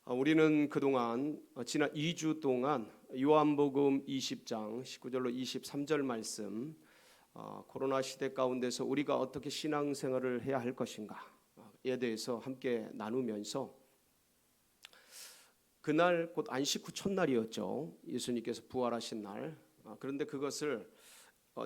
우리는 그동안 지난 2주 동안 요한복음 20장 19절로 23절 말씀, 코로나 시대 가운데서 우리가 어떻게 신앙생활을 해야 할 것인가에 대해서 함께 나누면서, 그날 곧 안식 후 첫날이었죠. 예수님께서 부활하신 날. 그런데 그것을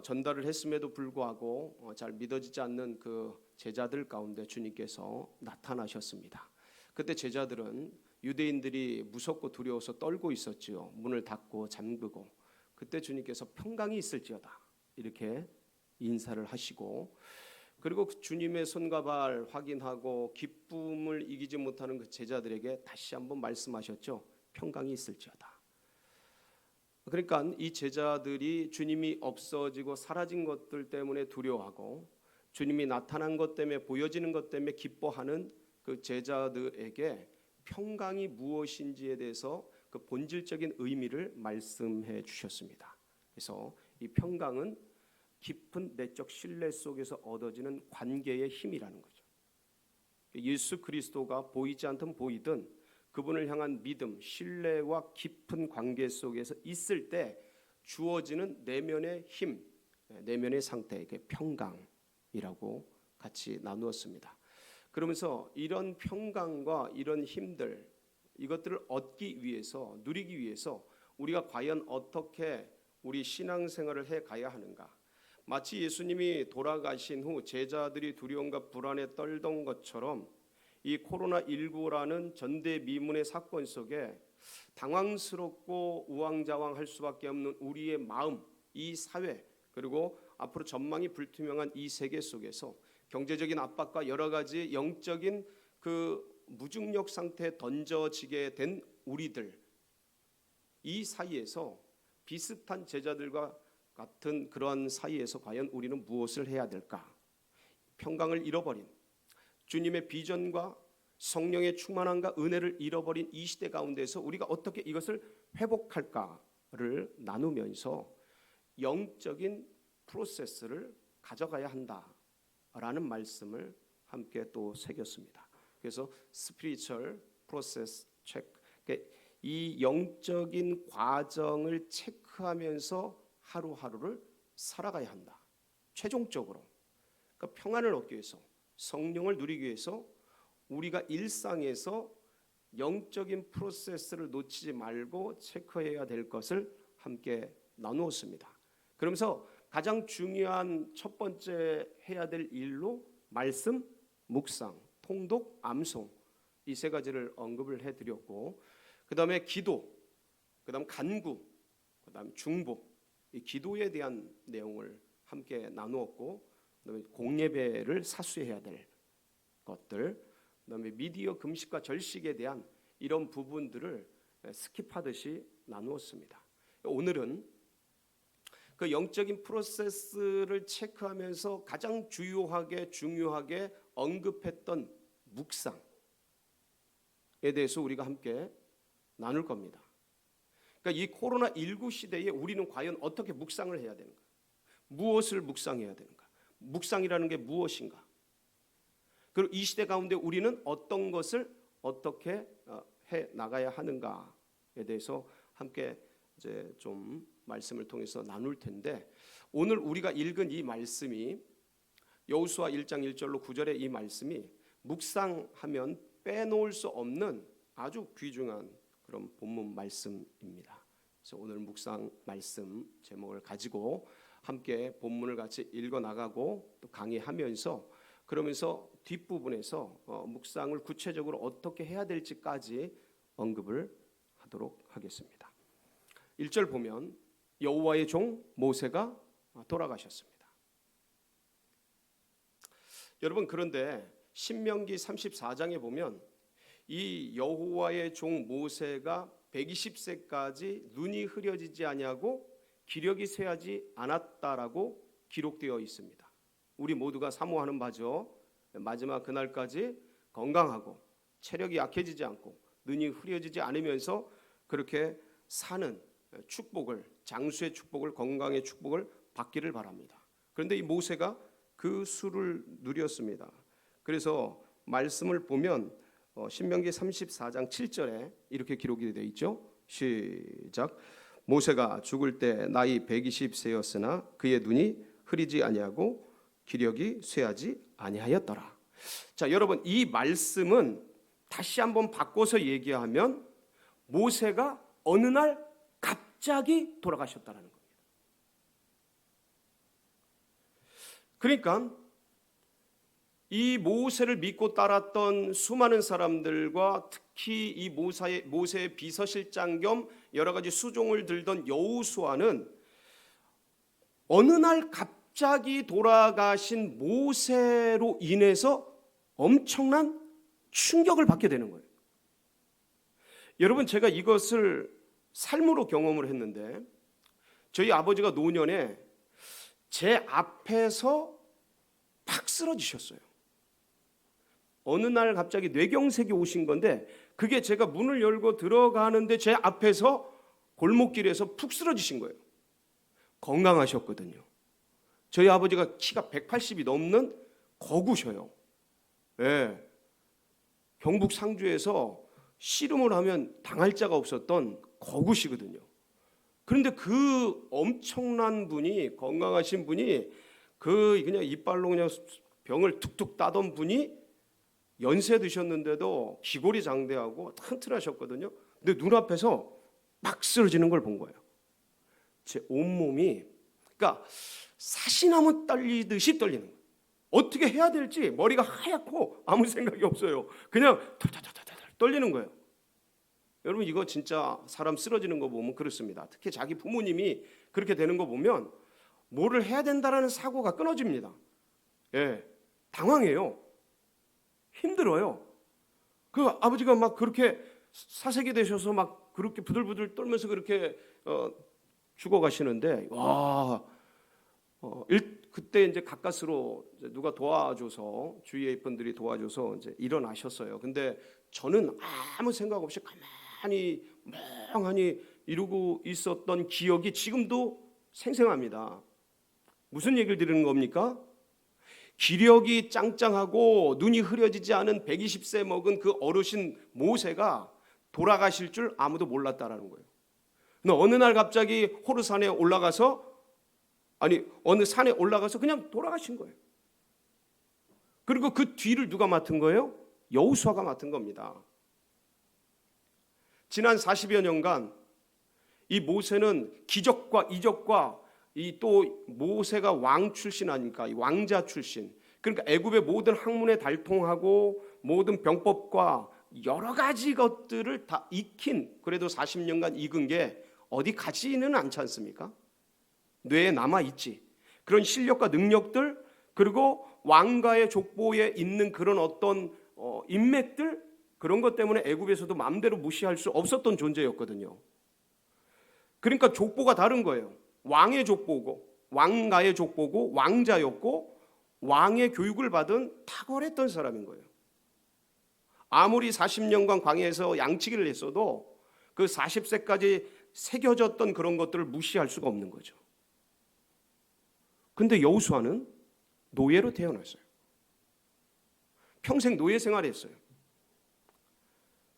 전달을 했음에도 불구하고 잘 믿어지지 않는 그 제자들 가운데 주님께서 나타나셨습니다. 그때 제자들은 유대인들이 무섭고 두려워서 떨고 있었지요. 문을 닫고 잠그고. 그때 주님께서 평강이 있을지어다 이렇게 인사를 하시고, 그리고 주님의 손과 발 확인하고 기쁨을 이기지 못하는 그 제자들에게 다시 한번 말씀하셨죠. 평강이 있을지어다. 그러니까 이 제자들이 주님이 없어지고 사라진 것들 때문에 두려워하고, 주님이 나타난 것 때문에, 보여지는 것 때문에 기뻐하는 그 제자들에게 평강이 무엇인지에 대해서 그 본질적인 의미를 말씀해 주셨습니다. 그래서 이 평강은 깊은 내적 신뢰 속에서 얻어지는 관계의 힘이라는 거죠. 예수 그리스도가 보이지 않든 보이든 그분을 향한 믿음, 신뢰와 깊은 관계 속에서 있을 때 주어지는 내면의 힘, 내면의 상태, 이게 평강이라고 같이 나누었습니다. 그러면서 이런 평강과 이런 힘들, 이것들을 얻기 위해서, 누리기 위해서 우리가 과연 어떻게 우리 신앙생활을 해가야 하는가. 마치 예수님이 돌아가신 후 제자들이 두려움과 불안에 떨던 것처럼 이 코로나19라는 전대미문의 사건 속에 당황스럽고 우왕좌왕할 수밖에 없는 우리의 마음, 이 사회, 그리고 앞으로 전망이 불투명한 이 세계 속에서 경제적인 압박과 여러 가지 영적인 그 무중력 상태에 던져지게 된 우리들, 이 사이에서 비슷한 제자들과 같은 그런 사이에서 과연 우리는 무엇을 해야 될까? 평강을 잃어버린, 주님의 비전과 성령의 충만함과 은혜를 잃어버린 이 시대 가운데서 우리가 어떻게 이것을 회복할까를 나누면서 영적인 프로세스를 가져가야 한다라는 말씀을 함께 또 새겼습니다. 그래서 스피리추얼 프로세스 체크, 이 영적인 과정을 체크하면서 하루하루를 살아가야 한다. 최종적으로 그러니까 평안을 얻기 위해서, 성령을 누리기 위해서 우리가 일상에서 영적인 프로세스를 놓치지 말고 체크해야 될 것을 함께 나누었습니다. 그러면서 가장 중요한 첫 번째 해야 될 일로 말씀, 묵상, 통독, 암송, 이 세 가지를 언급을 해드렸고, 그 다음에 기도, 그 다음 간구, 그 다음 중보, 이 기도에 대한 내용을 함께 나누었고, 그다음에 공예배를 사수해야 될 것들, 그다음에 미디어 금식과 절식에 대한 이런 부분들을 스킵하듯이 나누었습니다. 오늘은 그 영적인 프로세스를 체크하면서 가장 중요하게 언급했던 묵상에 대해서 우리가 함께 나눌 겁니다. 그러니까 이 코로나19 시대에 우리는 과연 어떻게 묵상을 해야 되는가? 무엇을 묵상해야 되는가? 묵상이라는 게 무엇인가? 그리고 이 시대 가운데 우리는 어떤 것을 어떻게 해 나가야 하는가에 대해서 함께 이제 좀 말씀을 통해서 나눌 텐데, 오늘 우리가 읽은 이 말씀이 여호수아 1장 1절로 9절의 이 말씀이 묵상하면 빼놓을 수 없는 아주 귀중한 그런 본문 말씀입니다. 그래서 오늘 묵상 말씀 제목을 가지고 함께 본문을 같이 읽어 나가고 또 강의하면서, 그러면서 뒷부분에서 묵상을 구체적으로 어떻게 해야 될지까지 언급을 하도록 하겠습니다. 1절 보면 여호와의 종 모세가 돌아가셨습니다. 여러분, 그런데 신명기 34장에 보면 이 여호와의 종 모세가 120세까지 눈이 흐려지지 아니하고 기력이 쇠하지 않았다라고 기록되어 있습니다. 우리 모두가 사모하는 바죠. 마지막 그날까지 건강하고 체력이 약해지지 않고 눈이 흐려지지 않으면서 그렇게 사는 축복을, 장수의 축복을, 건강의 축복을 받기를 바랍니다. 그런데 이 모세가 그 수를 누렸습니다. 그래서 말씀을 보면 신명기 34장 7절에 이렇게 기록이 되어 있죠. 시작. 모세가 죽을 때 나이 120세였으나 그의 눈이 흐리지 아니하고 기력이 쇠하지 아니하였더라. 자, 여러분, 이 말씀은 다시 한번 바꿔서 얘기하면 모세가 어느 날 갑자기 돌아가셨다는 겁니다. 그러니까 이 모세를 믿고 따랐던 수많은 사람들과 특히 이 모세의 비서실장 겸 여러 가지 수종을 들던 여호수아는 어느 날 갑자기 돌아가신 모세로 인해서 엄청난 충격을 받게 되는 거예요. 여러분, 제가 이것을 삶으로 경험을 했는데 저희 아버지가 노년에 제 앞에서 팍 쓰러지셨어요. 어느 날 갑자기 뇌경색이 오신 건데 그게 제가 문을 열고 들어가는데 제 앞에서 골목길에서 푹 쓰러지신 거예요. 건강하셨거든요. 저희 아버지가 키가 180이 넘는 거구셔요. 예. 경북 상주에서 씨름을 하면 당할 자가 없었던 거구시거든요. 그런데 그 엄청난 분이, 건강하신 분이 그냥 이빨로 그냥 병을 툭툭 따던 분이 연세 드셨는데도 기골이 장대하고 튼튼하셨거든요. 근데 눈앞에서 막 쓰러지는 걸 본 거예요. 제 온몸이, 그러니까 사시나무 떨리듯이 떨리는 거예요. 어떻게 해야 될지 머리가 하얗고 아무 생각이 없어요. 그냥 덜덜덜덜 떨리는 거예요. 여러분, 이거 진짜 사람 쓰러지는 거 보면 그렇습니다. 특히 자기 부모님이 그렇게 되는 거 보면 뭐를 해야 된다라는 사고가 끊어집니다. 예, 당황해요. 힘들어요. 그 아버지가 막 그렇게 사색이 되셔서 막 그렇게 부들부들 떨면서 그렇게 죽어가시는데, 와, 그때 이제 가까스로 누가 도와줘서, 주위의 분들이 도와줘서 이제 일어나셨어요. 근데 저는 아무 생각 없이 가만히 멍하니 이러고 있었던 기억이 지금도 생생합니다. 무슨 얘기를 드리는 겁니까? 기력이 짱짱하고 눈이 흐려지지 않은 120세 먹은 그 어르신 모세가 돌아가실 줄 아무도 몰랐다라는 거예요. 근데 어느 날 갑자기 호르산에 올라가서, 어느 산에 올라가서 그냥 돌아가신 거예요. 그리고 그 뒤를 누가 맡은 거예요? 여호수아가 맡은 겁니다. 지난 40여 년간 이 모세는 기적과 이적과 또 모세가 왕 출신 아닙니까? 이 왕자 출신. 그러니까 애굽의 모든 학문에 달통하고 모든 병법과 여러 가지 것들을 다 익힌, 그래도 40년간 익은 게 어디 가지는 않지 않습니까? 뇌에 남아있지. 그런 실력과 능력들, 그리고 왕가의 족보에 있는 그런 어떤 인맥들, 그런 것 때문에 애굽에서도 마음대로 무시할 수 없었던 존재였거든요. 그러니까 족보가 다른 거예요. 왕의 족보고, 왕가의 족보고, 왕자였고, 왕의 교육을 받은 탁월했던 사람인 거예요. 아무리 40년간 광야에서 양치기를 했어도 그 40세까지 새겨졌던 그런 것들을 무시할 수가 없는 거죠. 근데 여호수아는 노예로 태어났어요. 평생 노예 생활했어요.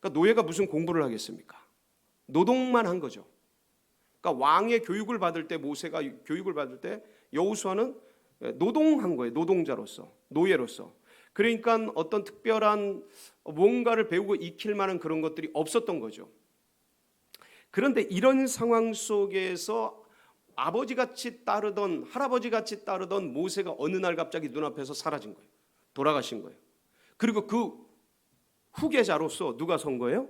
그러니까 노예가 무슨 공부를 하겠습니까? 노동만 한 거죠. 그러니까 왕의 교육을 받을 때, 모세가 교육을 받을 때 여호수아는 노동한 거예요. 노동자로서, 노예로서. 그러니까 어떤 특별한 뭔가를 배우고 익힐 만한 그런 것들이 없었던 거죠. 그런데 이런 상황 속에서 아버지같이 따르던, 할아버지같이 따르던 모세가 어느 날 갑자기 눈앞에서 사라진 거예요. 돌아가신 거예요. 그리고 그 후계자로서 누가 선 거예요?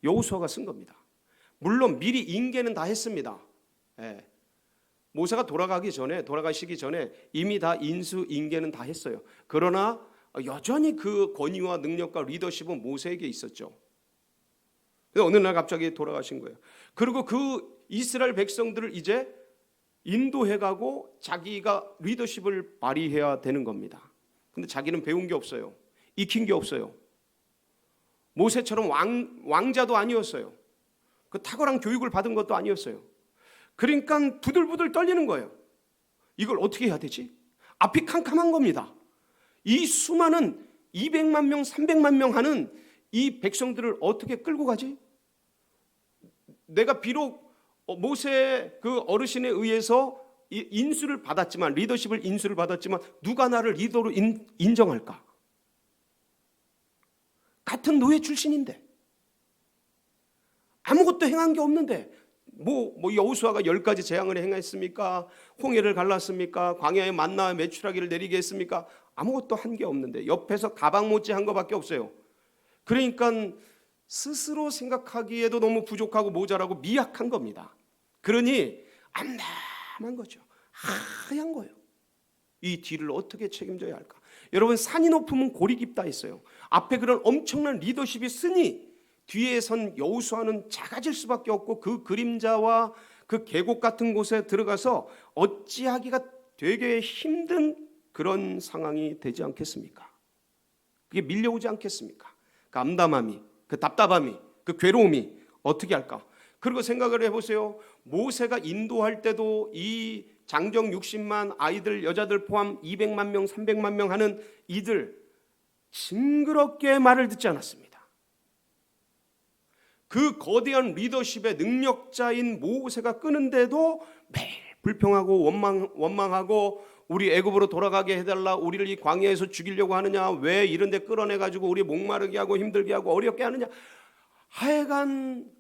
여호수아가 쓴 겁니다. 물론 미리 인계는 다 했습니다. 예. 모세가 돌아가시기 전에 이미 다 인수 인계는 다 했어요. 그러나 여전히 그 권위와 능력과 리더십은 모세에게 있었죠. 어느 날 갑자기 돌아가신 거예요. 그리고 그 이스라엘 백성들을 이제 인도해가고 자기가 리더십을 발휘해야 되는 겁니다. 근데 자기는 배운 게 없어요. 익힌 게 없어요. 모세처럼 왕자도 아니었어요. 그 탁월한 교육을 받은 것도 아니었어요. 그러니까 부들부들 떨리는 거예요. 이걸 어떻게 해야 되지? 앞이 캄캄한 겁니다. 이 수많은 200만 명, 300만 명 하는 이 백성들을 어떻게 끌고 가지? 내가 비록 모세 그 어르신에 의해서 인수를 받았지만, 리더십을 인수를 받았지만 누가 나를 리더로 인정할까? 같은 노예 출신인데, 아무것도 행한 게 없는데 여호수아가 10가지 재앙을 행했습니까? 홍해를 갈랐습니까? 광야에 만나와 메추라기를 내리게 했습니까? 아무것도 한 게 없는데 옆에서 가방 못지 한 거밖에 없어요. 그러니까 스스로 생각하기에도 너무 부족하고 모자라고 미약한 겁니다. 그러니 암담한 거죠. 하얀 거예요. 이 뒤를 어떻게 책임져야 할까? 여러분, 산이 높으면 골이 깊다 했어요. 앞에 그런 엄청난 리더십이 있으니 뒤에 선 여호수아는 작아질 수밖에 없고, 그 그림자와 그 계곡 같은 곳에 들어가서 어찌하기가 되게 힘든 그런 상황이 되지 않겠습니까? 그게 밀려오지 않겠습니까? 그 암담함이, 그 답답함이, 그 괴로움이 어떻게 할까? 그리고 생각을 해보세요. 모세가 인도할 때도 이 장정 60만 아이들, 여자들 포함 200만 명, 300만 명 하는 이들 징그럽게 말을 듣지 않았습니다. 그 거대한 리더십의 능력자인 모세가 끄는데도 매일 불평하고 원망하고, 우리 애굽으로 돌아가게 해달라, 우리를 이 광야에서 죽이려고 하느냐, 왜 이런 데 끌어내가지고 우리 목마르게 하고 힘들게 하고 어렵게 하느냐. 하여간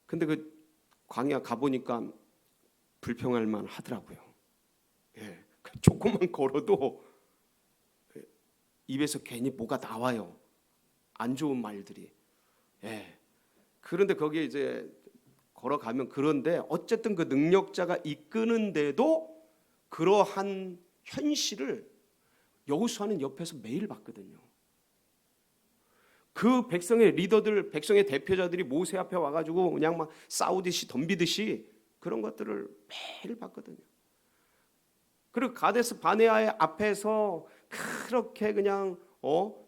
근데 그 광야 가보니까 불평할 만 하더라고요. 조금만 걸어도 입에서 괜히 뭐가 나와요. 안 좋은 말들이. 그런데 거기에 이제 걸어가면, 그런데 어쨌든 그 능력자가 이끄는데도 그러한 현실을 여호수아는 옆에서 매일 봤거든요. 그 백성의 리더들, 백성의 대표자들이 모세 앞에 와가지고 그냥 막 싸우듯이 덤비듯이 그런 것들을 매일 봤거든요. 그리고 가데스 바네아의 앞에서 그렇게 그냥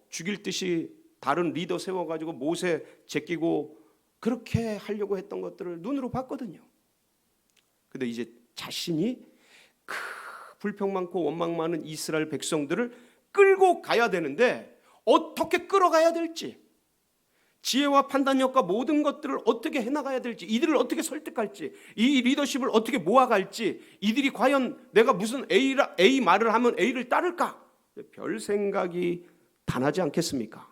죽일 듯이 다른 리더 세워가지고 모세 제끼고 그렇게 하려고 했던 것들을 눈으로 봤거든요. 근데 이제 자신이 그 불평 많고 원망 많은 이스라엘 백성들을 끌고 가야 되는데 어떻게 끌어가야 될지, 지혜와 판단력과 모든 것들을 어떻게 해나가야 될지, 이들을 어떻게 설득할지, 이 리더십을 어떻게 모아갈지, 이들이 과연 내가 무슨 A 말을 하면 A를 따를까? 별 생각이 다 나지 않겠습니까?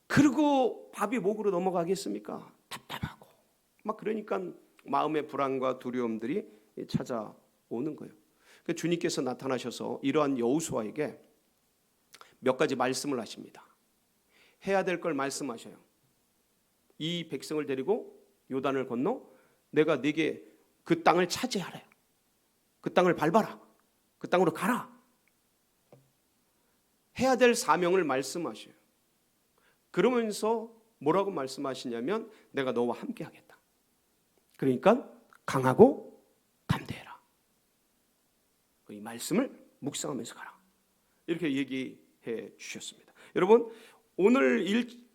그리고 밥이 목으로 넘어가겠습니까? 답답하고 막, 그러니까 마음의 불안과 두려움들이 찾아오는 거예요. 주님께서 나타나셔서 이러한 여호수아에게 몇 가지 말씀을 하십니다. 해야 될 걸 말씀하셔요. 이 백성을 데리고 요단을 건너 내가 네게 그 땅을 차지하라. 그 땅을 밟아라. 그 땅으로 가라. 해야 될 사명을 말씀하셔요. 그러면서 뭐라고 말씀하시냐면, 내가 너와 함께 하겠다. 그러니까 강하고 담대해라. 이 말씀을 묵상하면서 가라. 이렇게 얘기해 주셨습니다. 여러분, 오늘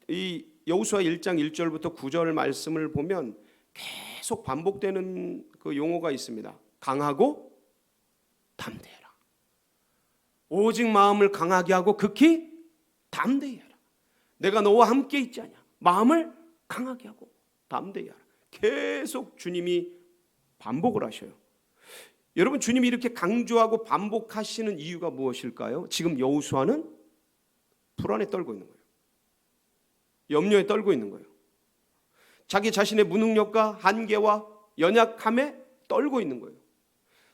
이 여호수아 1장 1절부터 9절 말씀을 보면 계속 반복되는 그 용어가 있습니다. 강하고 담대해라. 오직 마음을 강하게 하고 극히 담대히 해라. 내가 너와 함께 있지 않냐. 마음을 강하게 하고 담대히 하라. 계속 주님이 반복을 하셔요. 여러분, 주님이 이렇게 강조하고 반복하시는 이유가 무엇일까요? 지금 여호수아는 불안에 떨고 있는 거예요. 염려에 떨고 있는 거예요. 자기 자신의 무능력과 한계와 연약함에 떨고 있는 거예요.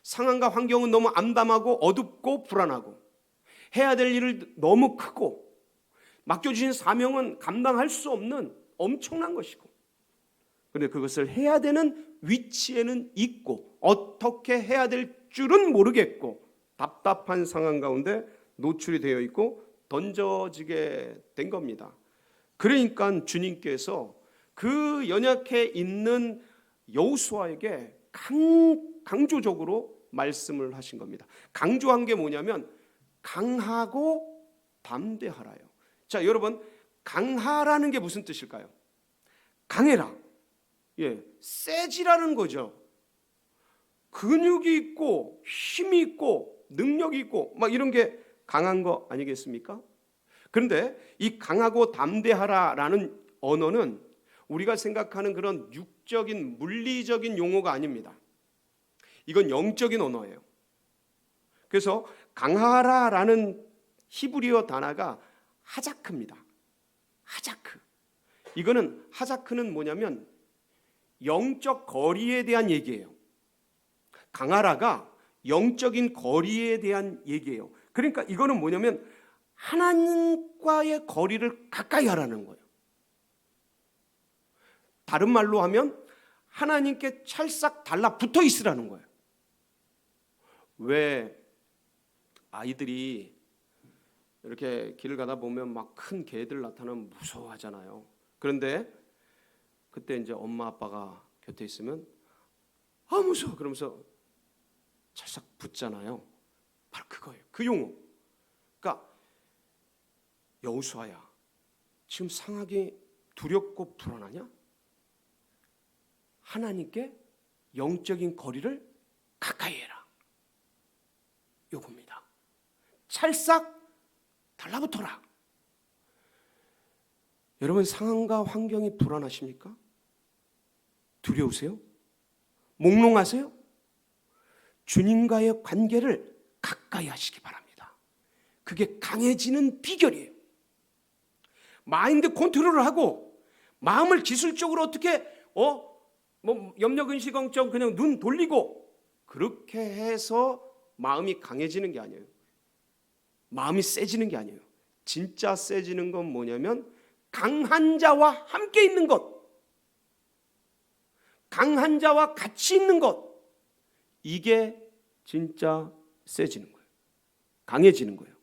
상황과 환경은 너무 암담하고 어둡고 불안하고, 해야 될 일을 너무 크고, 맡겨주신 사명은 감당할 수 없는 엄청난 것이고, 그런데 그것을 해야 되는 위치에는 있고 어떻게 해야 될 줄은 모르겠고 답답한 상황 가운데 노출이 되어 있고 던져지게 된 겁니다. 그러니까 주님께서 그 연약해 있는 여호수아에게 강조적으로 말씀을 하신 겁니다. 강조한 게 뭐냐면 강하고 담대하라요. 자, 여러분, 강하라는 게 무슨 뜻일까요? 강해라. 세지라는 거죠. 근육이 있고 힘이 있고 능력이 있고 막 이런 게 강한 거 아니겠습니까? 그런데 이 강하고 담대하라라는 언어는 우리가 생각하는 그런 육적인 물리적인 용어가 아닙니다. 이건 영적인 언어예요. 그래서 강하라라는 히브리어 단어가 하자크입니다. 하자크. 이거는 하자크는 뭐냐면 영적 거리에 대한 얘기예요. 강하라가 영적인 거리에 대한 얘기예요. 그러니까 이거는 뭐냐면 하나님과의 거리를 가까이 하라는 거예요. 다른 말로 하면 하나님께 찰싹 달라붙어 있으라는 거예요. 왜 아이들이 이렇게 길을 가다 보면 막 큰 개들 나타나면 무서워하잖아요. 그런데 그때 이제 엄마 아빠가 곁에 있으면 아 무서워 그러면서 찰싹 붙잖아요. 바로 그거예요. 그 용어. 그러니까 여호수아야, 지금 상하게 두렵고 불안하냐? 하나님께 영적인 거리를 가까이 해라. 요겁니다. 찰싹 달라붙어라. 여러분 상황과 환경이 불안하십니까? 두려우세요? 몽롱하세요? 주님과의 관계를 가까이 하시기 바랍니다. 그게 강해지는 비결이에요. 마인드 컨트롤을 하고 마음을 기술적으로 어떻게 염려근시걱정 그냥 눈 돌리고 그렇게 해서 마음이 강해지는 게 아니에요. 마음이 세지는 게 아니에요. 진짜 세지는 건 뭐냐면 강한 자와 함께 있는 것, 강한 자와 같이 있는 것, 이게 진짜 세지는 거예요. 강해지는 거예요.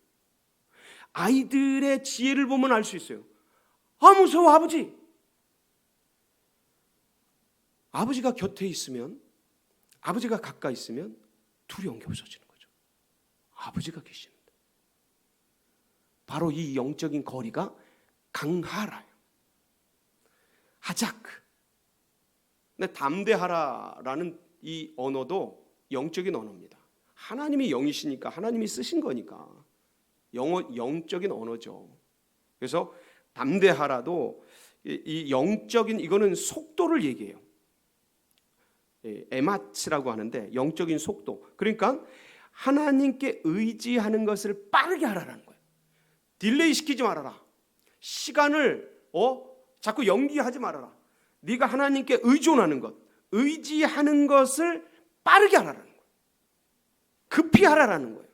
아이들의 지혜를 보면 알 수 있어요. 아 무서워 아버지. 아버지가 곁에 있으면, 아버지가 가까이 있으면 두려운 게 없어지는 거죠. 아버지가 계시는데. 바로 이 영적인 거리가 강하라요. 하자크. 근데 담대하라라는 이 언어도 영적인 언어입니다. 하나님이 영이시니까 하나님이 쓰신 거니까 영적인 언어죠. 그래서 담대하라도 이 영적인 이거는 속도를 얘기해요. 에마츠라고 하는데 영적인 속도. 그러니까 하나님께 의지하는 것을 빠르게 하라는 거예요. 딜레이 시키지 말아라. 시간을 자꾸 연기하지 말아라. 네가 하나님께 의존하는 것, 의지하는 것을 빠르게 하라는 거예요. 급히 하라는 거예요.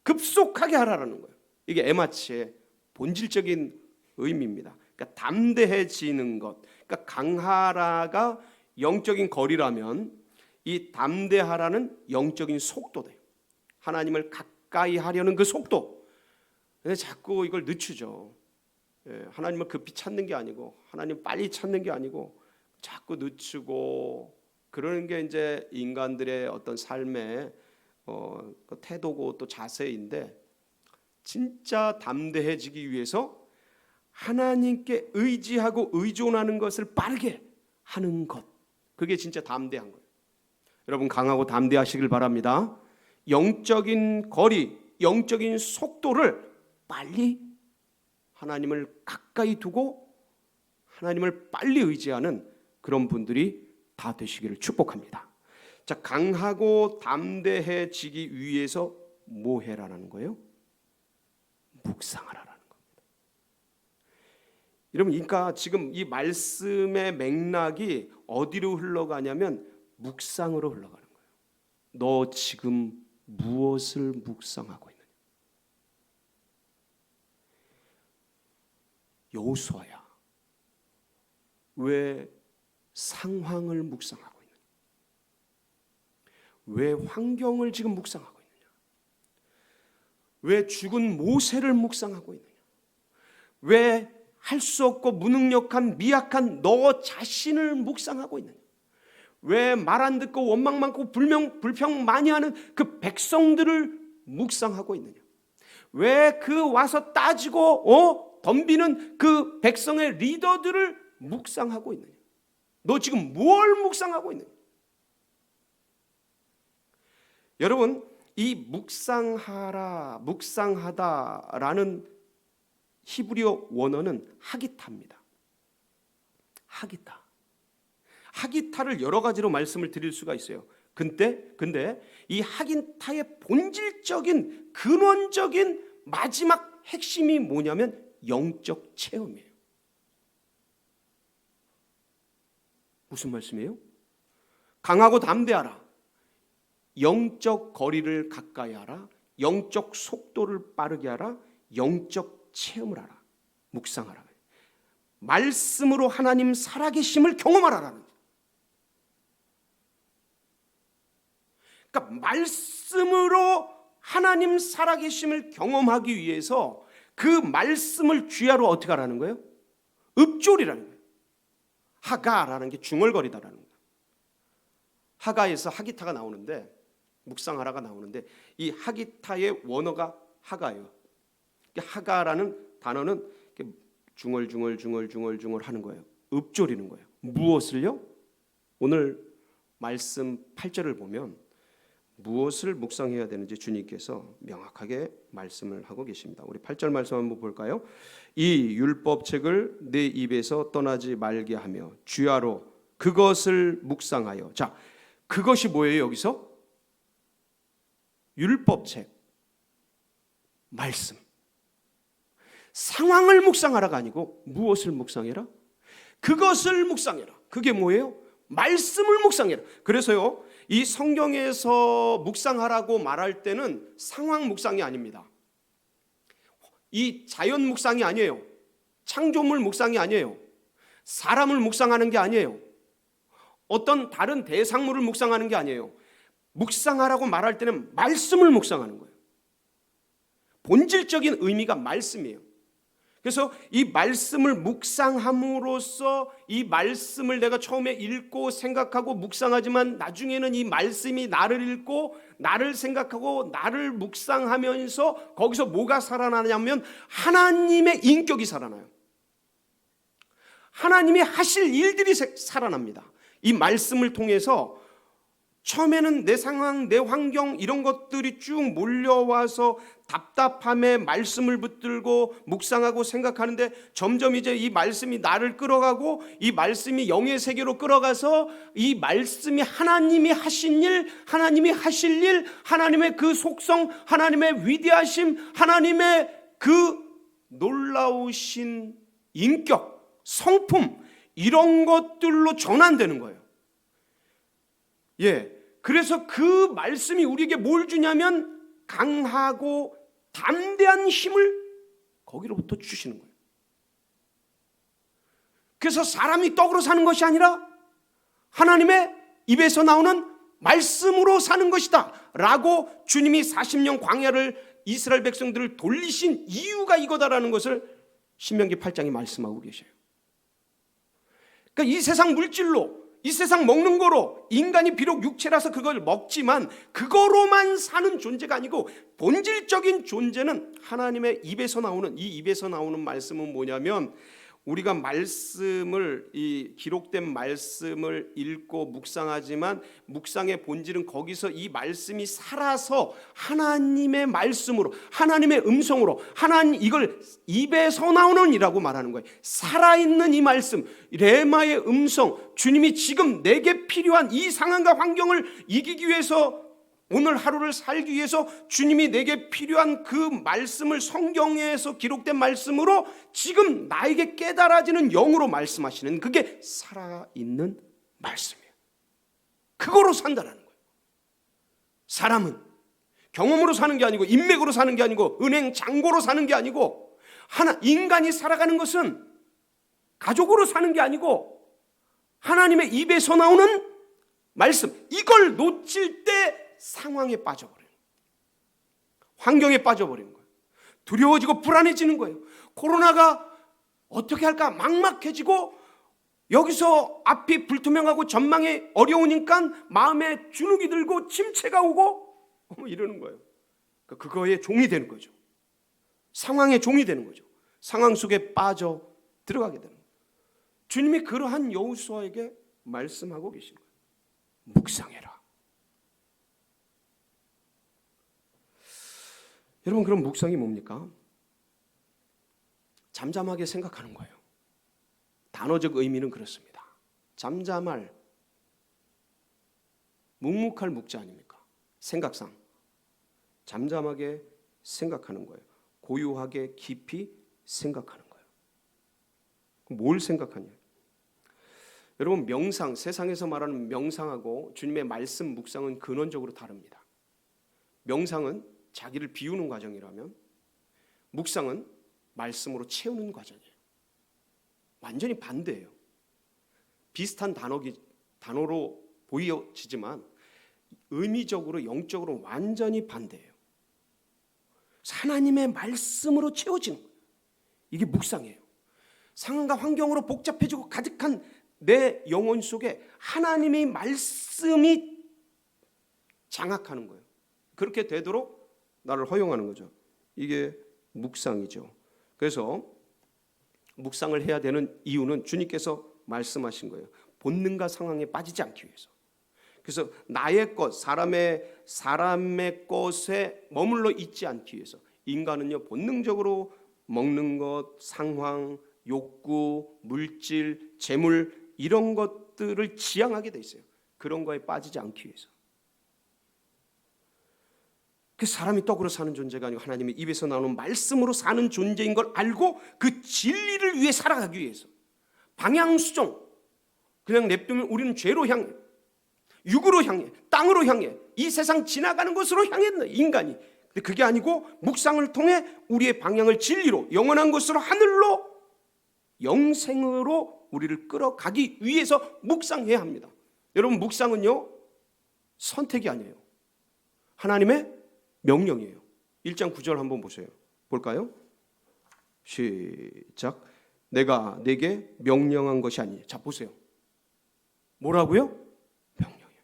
급속하게 하라는 거예요. 이게 에마치의 본질적인 의미입니다. 그러니까 담대해지는 것. 그러니까 강하라가 영적인 거리라면 이 담대하라는 영적인 속도돼요. 하나님을 가까이 하려는 그 속도. 자꾸 이걸 늦추죠. 하나님을 급히 찾는 게 아니고 하나님 빨리 찾는 게 아니고 자꾸 늦추고 그러는 게 이제 인간들의 어떤 삶의 그 태도고 또 자세인데 진짜 담대해지기 위해서 하나님께 의지하고 의존하는 것을 빠르게 하는 것, 그게 진짜 담대한 거예요. 여러분 강하고 담대하시길 바랍니다. 영적인 거리, 영적인 속도를 빨리 하나님을 가까이 두고 하나님을 빨리 의지하는 그런 분들이 다 되시기를 축복합니다. 자, 강하고 담대해지기 위해서 뭐 해라는 거예요? 묵상하라는 겁니다. 여러분, 그러니까 지금 이 말씀의 맥락이 어디로 흘러가냐면 묵상으로 흘러가는 거예요. 너 지금 무엇을 묵상하고 있느냐? 여호수아야, 왜 상황을 묵상하고 있느냐? 왜 환경을 지금 묵상하고 있느냐? 왜 죽은 모세를 묵상하고 있느냐? 왜 할 수 없고 무능력한 미약한 너 자신을 묵상하고 있느냐? 왜 말 안 듣고 원망 많고 불평 많이 하는 그 백성들을 묵상하고 있느냐? 왜 그 와서 따지고 덤비는 그 백성의 리더들을 묵상하고 있느냐? 너 지금 뭘 묵상하고 있느냐? 여러분, 이 묵상하라, 묵상하다라는 히브리어 원어는 하기타입니다. 하기타를 여러 가지로 말씀을 드릴 수가 있어요. 근데 이 하기타의 본질적인 근원적인 마지막 핵심이 뭐냐면 영적 체험이에요. 무슨 말씀이에요? 강하고 담대하라. 영적 거리를 가까이 하라. 영적 속도를 빠르게 하라. 영적 체험을 하라. 묵상하라. 말씀으로 하나님 살아계심을 경험하라라는. 그러니까 말씀으로 하나님 살아계심을 경험하기 위해서 그 말씀을 주야로 어떻게 하라는 거예요? 읊조리라는 거예요. 하가라는 게 중얼거리다라는 거예요. 하가에서 하기타가 나오는데, 묵상하라가 나오는데, 이 하기타의 원어가 하가예요. 하가라는 단어는 중얼 하는 거예요. 읊조리는 거예요. 무엇을요? 오늘 말씀 8절을 보면 무엇을 묵상해야 되는지 주님께서 명확하게 말씀을 하고 계십니다. 우리 8절 말씀 한번 볼까요? 이 율법책을 내 입에서 떠나지 말게 하며 주야로 그것을 묵상하여. 자, 그것이 뭐예요? 여기서 율법책, 말씀. 상황을 묵상하라가 아니고 무엇을 묵상해라? 그것을 묵상해라. 그게 뭐예요? 말씀을 묵상해라. 그래서요, 이 성경에서 묵상하라고 말할 때는 상황 묵상이 아닙니다. 이 자연 묵상이 아니에요. 창조물 묵상이 아니에요. 사람을 묵상하는 게 아니에요. 어떤 다른 대상물을 묵상하는 게 아니에요. 묵상하라고 말할 때는 말씀을 묵상하는 거예요. 본질적인 의미가 말씀이에요. 그래서 이 말씀을 묵상함으로써 이 말씀을 내가 처음에 읽고 생각하고 묵상하지만 나중에는 이 말씀이 나를 읽고 나를 생각하고 나를 묵상하면서 거기서 뭐가 살아나냐면 하나님의 인격이 살아나요. 하나님이 하실 일들이 살아납니다. 이 말씀을 통해서 처음에는 내 상황, 내 환경 이런 것들이 쭉 몰려와서 답답함에 말씀을 붙들고 묵상하고 생각하는데 점점 이제 이 말씀이 나를 끌어가고 이 말씀이 영의 세계로 끌어가서 이 말씀이 하나님이 하신 일, 하나님이 하실 일, 하나님의 그 속성, 하나님의 위대하심, 하나님의 그 놀라우신 인격, 성품 이런 것들로 전환되는 거예요. 그래서 그 말씀이 우리에게 뭘 주냐면 강하고 담대한 힘을 거기로부터 주시는 거예요. 그래서 사람이 떡으로 사는 것이 아니라 하나님의 입에서 나오는 말씀으로 사는 것이다 라고 주님이 40년 광야를 이스라엘 백성들을 돌리신 이유가 이거다라는 것을 신명기 8장이 말씀하고 계셔요. 그러니까 이 세상 물질로, 이 세상 먹는 거로 인간이 비록 육체라서 그걸 먹지만 그거로만 사는 존재가 아니고 본질적인 존재는 하나님의 입에서 나오는, 이 입에서 나오는 말씀은 뭐냐면 우리가 말씀을, 이 기록된 말씀을 읽고 묵상하지만 묵상의 본질은 거기서 이 말씀이 살아서 하나님의 말씀으로, 하나님의 음성으로, 하나님 이걸 입에서 나오는 이라고 말하는 거예요. 살아있는 이 말씀, 레마의 음성, 주님이 지금 내게 필요한 이 상황과 환경을 이기기 위해서, 오늘 하루를 살기 위해서 주님이 내게 필요한 그 말씀을 성경에서 기록된 말씀으로 지금 나에게 깨달아지는 영으로 말씀하시는, 그게 살아있는 말씀이에요. 그거로 산다라는 거예요. 사람은 경험으로 사는 게 아니고 인맥으로 사는 게 아니고 은행 잔고로 사는 게 아니고, 인간이 살아가는 것은 가족으로 사는 게 아니고 하나님의 입에서 나오는 말씀, 이걸 놓칠 때 상황에 빠져버려요. 환경에 빠져버리는 거예요. 두려워지고 불안해지는 거예요. 코로나가 어떻게 할까 막막해지고 여기서 앞이 불투명하고 전망이 어려우니까 마음에 주눅이 들고 침체가 오고 이러는 거예요. 그거에 종이 되는 거죠. 상황의 종이 되는 거죠. 상황 속에 빠져 들어가게 되는 거예요. 주님이 그러한 여호수아에게 말씀하고 계신 거예요. 묵상해라. 여러분, 그럼 묵상이 뭡니까? 잠잠하게 생각하는 거예요. 단어적 의미는 그렇습니다. 잠잠할, 묵묵할 묵자 아닙니까? 생각상 잠잠하게 생각하는 거예요. 고요하게 깊이 생각하는 거예요. 뭘 생각하냐? 여러분, 명상, 세상에서 말하는 명상하고 주님의 말씀 묵상은 근원적으로 다릅니다. 명상은 자기를 비우는 과정이라면 묵상은 말씀으로 채우는 과정이에요. 완전히 반대예요. 비슷한 단어로 보여지지만 의미적으로, 영적으로 완전히 반대예요. 하나님의 말씀으로 채워지는 거예요. 이게 묵상이에요. 상황과 환경으로 복잡해지고 가득한 내 영혼 속에 하나님의 말씀이 장악하는 거예요. 그렇게 되도록 나를 허용하는 거죠. 이게 묵상이죠. 그래서 묵상을 해야 되는 이유는 주님께서 말씀하신 거예요. 본능과 상황에 빠지지 않기 위해서. 그래서 나의 것, 사람의 것에 머물러 있지 않기 위해서. 인간은요, 본능적으로 먹는 것, 상황, 욕구, 물질, 재물 이런 것들을 지향하게 돼 있어요. 그런 거에 빠지지 않기 위해서. 그 사람이 떡으로 사는 존재가 아니고 하나님의 입에서 나오는 말씀으로 사는 존재인 걸 알고 그 진리를 위해 살아가기 위해서. 방향수정, 그냥 냅두면 우리는 죄로 향해, 육으로 향해, 땅으로 향해, 이 세상 지나가는 곳으로 향했네, 인간이. 근데 그게 아니고 묵상을 통해 우리의 방향을 진리로, 영원한 곳으로, 하늘로, 영생으로 우리를 끌어가기 위해서 묵상해야 합니다. 여러분, 묵상은요, 선택이 아니에요. 하나님의 명령이에요. 1장 9절 한번 보세요. 볼까요? 시작. 내가 내게 명령한 것이 아니에요. 자, 보세요. 뭐라고요? 명령이에요.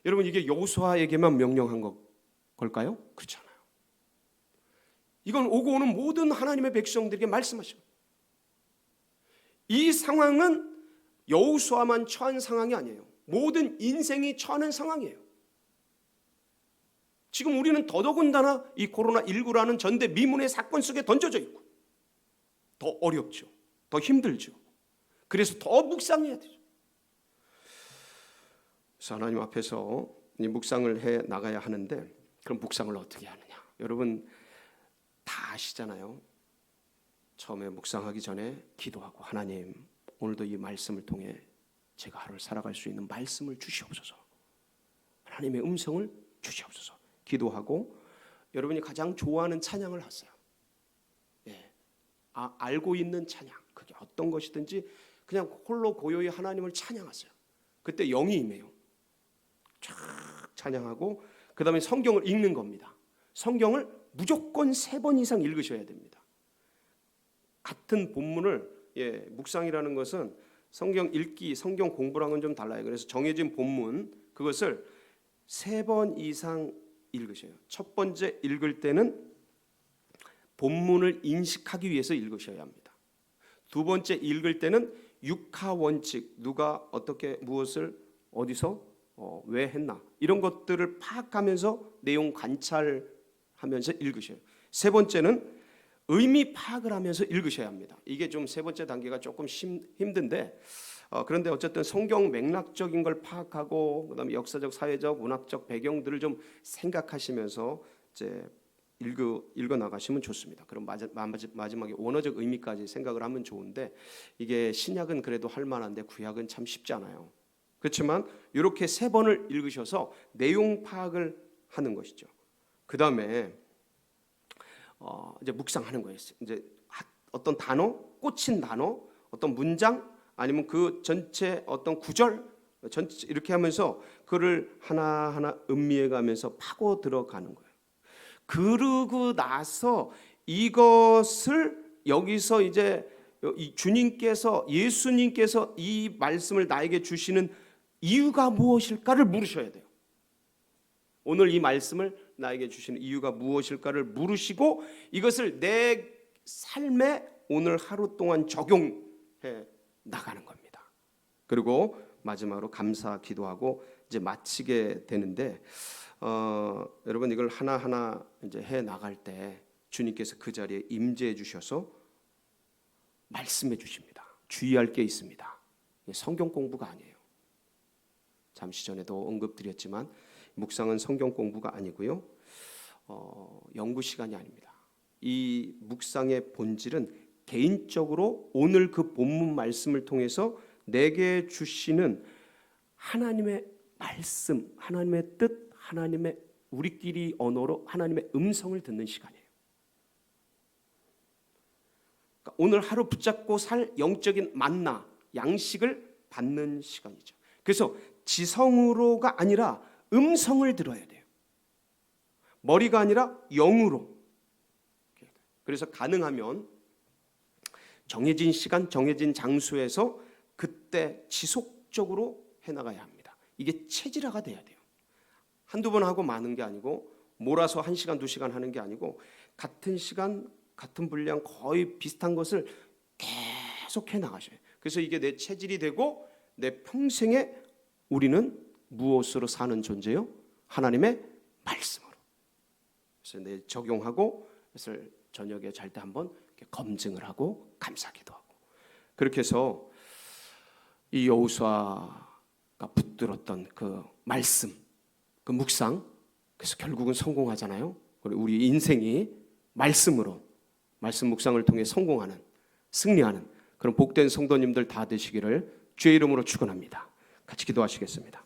여러분, 이게 여호수아에게만 명령한 걸까요? 그렇지 않아요. 이건 오고 오는 모든 하나님의 백성들에게 말씀하시고, 이 상황은 여호수아만 처한 상황이 아니에요. 모든 인생이 처하는 상황이에요. 지금 우리는 더더군다나 이 코로나19라는 전대미문의 사건 속에 던져져 있고 더 어렵죠. 더 힘들죠. 그래서 더 묵상해야 되죠. 그래서 하나님 앞에서 이 묵상을 해 나가야 하는데, 그럼 묵상을 어떻게 하느냐? 여러분 다 아시잖아요. 처음에 묵상하기 전에 기도하고, 하나님 오늘도 이 말씀을 통해 제가 하루를 살아갈 수 있는 말씀을 주시옵소서, 하나님의 음성을 주시옵소서 기도하고, 여러분이 가장 좋아하는 찬양을 하세요. 예. 알고 있는 찬양, 그게 어떤 것이든지 그냥 홀로 고요히 하나님을 찬양하세요. 그때 영이 임해요. 쫙 찬양하고, 그 다음에 성경을 읽는 겁니다. 성경을 무조건 3번 이상 읽으셔야 됩니다. 같은 본문을, 묵상이라는 것은 성경 읽기, 성경 공부랑은 좀 달라요. 그래서 정해진 본문, 그것을 3번 이상 읽으셔요. 첫 번째 읽을 때는 본문을 인식하기 위해서 읽으셔야 합니다. 두 번째 읽을 때는 육하 원칙, 누가 어떻게 무엇을 어디서 왜 했나, 이런 것들을 파악하면서 내용 관찰하면서 읽으셔요. 세 번째는 의미 파악을 하면서 읽으셔야 합니다. 이게 좀 세 번째 단계가 조금 힘든데, 그런데 어쨌든 성경 맥락적인 걸 파악하고, 그다음에 역사적, 사회적, 문학적 배경들을 좀 생각하시면서 이제 읽어 나가시면 좋습니다. 그럼 마지막에 원어적 의미까지 생각을 하면 좋은데, 이게 신약은 그래도 할 만한데 구약은 참 쉽지 않아요. 그렇지만 이렇게 3번을 읽으셔서 내용 파악을 하는 것이죠. 그 다음에 이제 묵상하는 거예요. 이제 어떤 단어, 꽂힌 단어, 어떤 문장, 아니면 그 전체 어떤 구절, 전체 이렇게 하면서 그를 하나하나 음미해가면서 파고 들어가는 거예요. 그러고 나서 이것을 여기서 이제 주님께서, 예수님께서 이 말씀을 나에게 주시는 이유가 무엇일까를 물으셔야 돼요. 오늘 이 말씀을 나에게 주시는 이유가 무엇일까를 물으시고, 이것을 내 삶에 오늘 하루 동안 적용해 나가는 겁니다. 그리고 마지막으로 감사 기도하고 이제 마치게 되는데, 여러분 이걸 하나하나 이제 해 나갈 때 주님께서 그 자리에 임재해 주셔서 말씀해 주십니다. 주의할 게 있습니다. 성경 공부가 아니에요. 잠시 전에도 언급드렸지만 묵상은 성경 공부가 아니고요. 연구 시간이 아닙니다. 이 묵상의 본질은 개인적으로 오늘 그 본문 말씀을 통해서 내게 주시는 하나님의 말씀, 하나님의 뜻, 하나님의 우리끼리 언어로 하나님의 음성을 듣는 시간이에요. 그러니까 오늘 하루 붙잡고 살 영적인 만나, 양식을 받는 시간이죠. 그래서 지성으로가 아니라 음성을 들어야 돼요. 머리가 아니라 영으로. 그래서 가능하면 정해진 시간, 정해진 장소에서 그때 지속적으로 해나가야 합니다. 이게 체질화가 돼야 돼요. 한두 번 하고 마는 게 아니고 몰아서 1시간, 2시간 하는 게 아니고 같은 시간, 같은 분량 거의 비슷한 것을 계속 해나가셔요. 그래서 이게 내 체질이 되고 내 평생에 우리는 무엇으로 사는 존재요? 하나님의 말씀으로. 그래서 내일 적용하고 그래서 저녁에 잘 때 한번 검증을 하고 감사기도 하고 그렇게 해서 이 여호수아가 붙들었던 그 말씀, 그 묵상, 그래서 결국은 성공하잖아요. 우리 인생이 말씀으로, 말씀 묵상을 통해 성공하는, 승리하는 그런 복된 성도님들 다 되시기를 주의 이름으로 축원합니다. 같이 기도하시겠습니다.